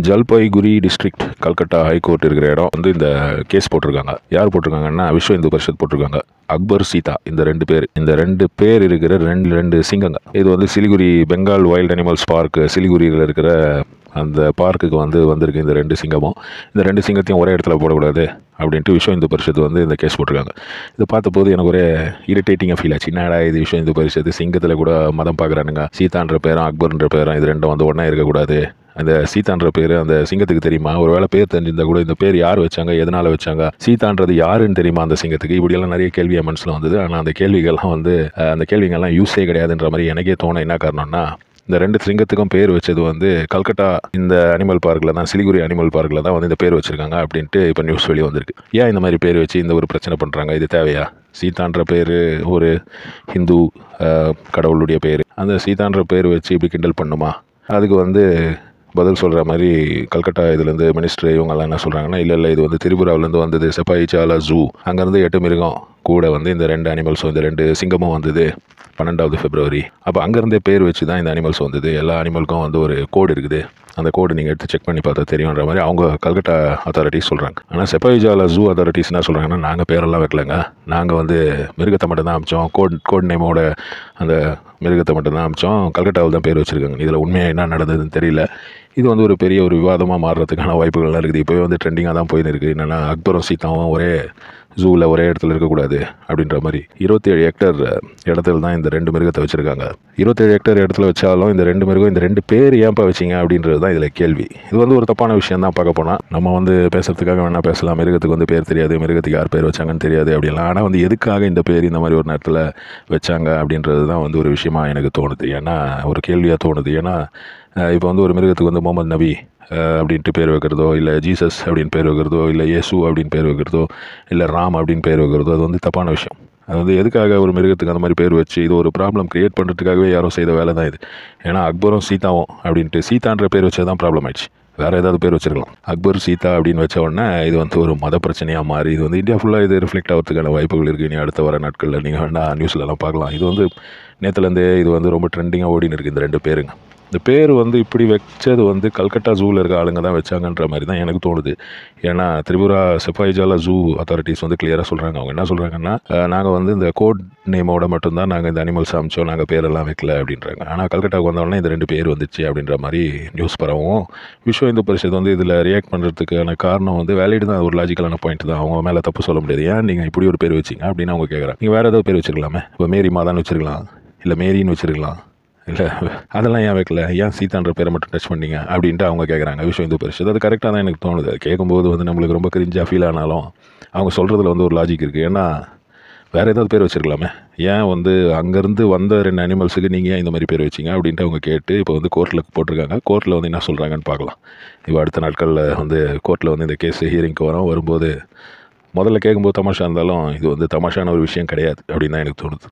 Jalpaiguri district Calcutta high court இருக்கிற இடம் வந்து இந்த கேஸ் போட்டிருக்காங்க. யார் போட்டிருக்காங்கன்னா விஸ்வ இந்து பரிஷத் போட்டிருக்காங்க. அக்பர், சீதா இந்த ரெண்டு பேர் இருக்கிற ரெண்டு சிங்கங்க. இது வந்து Siliguri Bengal wild animals park சிலிகுரியில் இருக்கிற அந்த பார்க்குக்கு வந்திருக்கு இந்த ரெண்டு சிங்கமும். இந்த ரெண்டு சிங்கத்தையும் ஒரே இடத்துல போடக்கூடாது அப்படின்ட்டு விஸ்வ இந்து பரிஷத் வந்து இந்த கேஸ் போட்டிருக்காங்க. இதை பார்த்தபோது எனக்கு ஒரே இரிட்டேட்டிங்காக ஃபீல் ஆச்சு. என்னடா இது விஸ்வ இந்து பரிஷத் சிங்கத்தில் கூட மதம் பார்க்குறானுங்க. சீதான்ற பேரும் அக்பர்ன்ற பேரும் இது ரெண்டும் வந்து ஒன்றா இருக்கக்கூடாது. அந்த சீதான்ற பேர் அந்த சிங்கத்துக்கு தெரியுமா? ஒரு வேளை பேர் தெரிஞ்சிருந்தா கூட இந்த பேர் யார் வச்சாங்க, எதனால் வச்சாங்க, சீதான்றது யாருன்னு தெரியுமா அந்த சிங்கத்துக்கு? இப்படியெல்லாம் நிறைய கேள்வி என் மனசில் வந்தது. ஆனால் அந்த கேள்விகள்லாம் யூஸே கிடையாதுன்ற மாதிரி எனக்கே தோண என்ன காரணம்னா, இந்த ரெண்டு சிங்கத்துக்கும் பேர் வச்சது வந்து கல்கட்டா இந்த அனிமல் பார்க்கில் தான், சிலிகுரி அனிமல் பார்க்கில் தான் வந்து இந்த பேர் வச்சுருக்காங்க அப்படின்ட்டு இப்போ நியூஸ் வெளியே வந்திருக்கு. ஏன் இந்த மாதிரி பேர் வச்சு இந்த ஒரு பிரச்சனை பண்ணுறாங்க? இது தேவையா? சீதான்ற பேர் ஒரு ஹிந்து கடவுளுடைய பேர். அந்த சீதான்ற பேர் வச்சு இப்படி கிண்டல் பண்ணுமா? அதுக்கு வந்து பதில் சொல்கிற மாதிரி கல்கட்டா இதுலேருந்து மினிஸ்டர் இவங்கெல்லாம் என்ன சொல்கிறாங்கன்னா, இல்லை இது வந்து திரிபுராவிலேருந்து வந்தது. செப்பாய்சாலா ஜூ அங்கேருந்து 8 மிருகம் கூட வந்து இந்த ரெண்டு அனிமல்ஸும் இந்த ரெண்டு சிங்கமும் வந்தது 12 பிப்ரவரி. அப்போ அங்கேருந்தே பேர் வச்சு தான் இந்த அனிமல்ஸ் வந்தது. எல்லா அனிமலுக்கும் வந்து ஒரு கோடு இருக்குது. அந்த கோடு நீங்கள் எடுத்து செக் பண்ணி பார்த்தா தெரியுன்ற மாதிரி அவங்க கல்கட்டா அத்தாரிட்டிஸ் சொல்கிறாங்க. ஆனால் செப்பாய்சாலா ஜூ அத்தாரிட்டிஸ் என்ன சொல்கிறாங்கன்னா, நாங்கள் பேரெல்லாம் வைக்கலங்க, நாங்கள் வந்து மிருகத்தை மட்டும் தான் அமிச்சோம். கோட் நேமோட அந்த மிருகத்தை மட்டும் தான் அமிச்சோம். கல்கட்டாவில் தான் பேர் வச்சுருக்காங்க. இதில் உண்மையாக என்ன நடந்ததுன்னு தெரியல. இது வந்து ஒரு பெரிய ஒரு விவாதமாக மாறுறதுக்கான வாய்ப்புகள்லாம் இருக்குது. இப்போவே வந்து ட்ரெண்டிங்காக தான் போயின்னு இருக்குது. என்னென்னா அக்பரும் சீதாவும் ஒரே ஜூவில் ஒரே இடத்துல இருக்கக்கூடாது அப்படின்ற மாதிரி. 27 ஹெக்டர் இடத்துல தான் இந்த ரெண்டு மிருகத்தை வச்சுருக்காங்க. 27 ஹெக்டர் இடத்துல வச்சாலும் இந்த ரெண்டு மிருகம் இந்த ரெண்டு பேர் ஏன்ப்பா வச்சிங்க அப்படின்றது தான் இதில் கேள்வி. இது வந்து ஒரு தப்பான விஷயம் தான் பார்க்க போனால். நம்ம வந்து பேசுகிறதுக்காக வேணால் பேசலாம். மிருகத்துக்கு வந்து பேர் தெரியாது, மிருகத்துக்கு யார் பேர் வச்சாங்கன்னு தெரியாது அப்படிலாம். ஆனால் வந்து எதுக்காக இந்த பேர் இந்த மாதிரி ஒரு நேரத்தில் வச்சாங்க அப்படின்றது தான் வந்து ஒரு விஷயமா எனக்கு தோணுது. ஏன்னா ஒரு கேள்வியாக தோணுது. ஏன்னா இப்போ வந்து ஒரு மிருகத்துக்கு வந்து முகமது நபி அப்படின்ட்டு பேர் வைக்கிறதோ, இல்லை ஜீசஸ் அப்படின்னு பேர் வைக்கிறதோ, இல்லை இயேசு அப்படின்னு பேர் வைக்கிறதோ, இல்லை ராம் அப்படின்னு பேர் வைக்கிறதோ, அது வந்து தப்பான விஷயம். அது வந்து எதுக்காக ஒரு மிருகத்துக்கு அந்த மாதிரி பேர் வச்சு இது ஒரு ப்ராப்ளம் க்ரியேட் பண்ணுறதுக்காகவே யாரோ செய்த வேலை தான் இது. ஏன்னா அக்பரும் சீதாவும் அப்படின்ட்டு சீதான்ற பேர் வச்சது தான் ப்ராப்ளம் ஆயிடுச்சு. வேறு ஏதாவது பேர் வச்சிருக்கலாம். அக்பர், சீதா அப்படின்னு வச்ச உடனே இது வந்து ஒரு மத பிரச்சனையாக மாறி இது வந்து இந்தியா ஃபுல்லாக இது ரிஃப்ளெக்ட் ஆகிறதுக்கான வாய்ப்புகள் இருக்குது. இனி அடுத்த வர நாட்களில் நீங்கள் வேணால் நியூஸ்லலாம் பார்க்கலாம். இது வந்து நேற்றுலேருந்தே இது வந்து ரொம்ப ட்ரெண்டிங்காக ஓடின்னு இருக்குது இந்த ரெண்டு பேருங்க. இந்த பேர் வந்து இப்படி வச்சது வந்து கல்கட்டா ஜூவில் இருக்க ஆளுங்க தான் வச்சாங்கன்ற மாதிரி தான் எனக்கு தோணுது. ஏன்னா திரிபுரா செப்பாய்சாலா ஜூ அத்தாரிட்டிஸ் வந்து கிளியராக சொல்கிறாங்க. அவங்க என்ன சொல்கிறாங்கன்னா, நாங்கள் வந்து இந்த கோட் நேமோட மட்டும்தான் நாங்கள் இந்த அனிமல்ஸ் அமிச்சோம், நாங்கள் பேரெல்லாம் வைக்கல அப்படின்றாங்க. ஆனால் கல்கட்டாவுக்கு வந்தோடனே இந்த ரெண்டு பேர் வந்துச்சு அப்படின்ற மாதிரி நியூஸ் பரவும். விஸ்வ இந்து பரிஷத் வந்து இதில் ரியாக்ட் பண்ணுறதுக்கான காரணம் வந்து வேலிட் தான், ஒரு லாஜிக்கலான பாயிண்ட் தான். அவங்க மேலே தப்பு சொல்ல முடியாது. ஏன் நீங்கள் இப்படி ஒரு பேர் வச்சிங்க அப்படின்னு அவங்க கேட்குறாங்க. நீங்கள் வேறு ஏதாவது பேர் வச்சிருக்கலாமே. இப்போ மேரி மாதான்னு வச்சிருக்கலாம், இல்லை மேரின்னு வச்சிருக்கலாம், இல்லை அதெல்லாம் ஏன் வைக்கல, ஏன் சீதான்ற பேரை மட்டும் டச் பண்ணிங்க அப்படின்ட்டு அவங்க கேட்குறாங்க விஸ்வ இந்து பரிஷத். அது கரெக்டாக தான் எனக்கு தோணுது. கேட்கும்போது வந்து நம்மளுக்கு ரொம்ப கிரிஞ்சாக ஃபீல் ஆனாலும் அவங்க சொல்கிறதுல வந்து ஒரு லாஜிக் இருக்குது. ஏன்னா வேறு ஏதாவது பேர் வச்சுருக்கலாமே. ஏன் வந்து அங்கேருந்து வந்த ரெண்டு அனிமல்ஸுக்கு நீங்கள் ஏன் இந்த மாதிரி பேர் வச்சிங்க அப்படின்ட்டு அவங்க கேட்டு இப்போ வந்து கோர்ட்டில் போட்டிருக்காங்க. கோர்ட்டில் வந்து என்ன சொல்கிறாங்கன்னு பார்க்கலாம். இப்போ அடுத்த நாட்களில் வந்து கோர்ட்டில் வந்து இந்த கேஸ் ஹியரிங்க்கு வரும்போது முதல்ல கேட்கும்போது தமாஷா இருந்தாலும் இது வந்து தமாஷான ஒரு விஷயம் கிடையாது அப்படின்னு தான் எனக்கு தோணுது.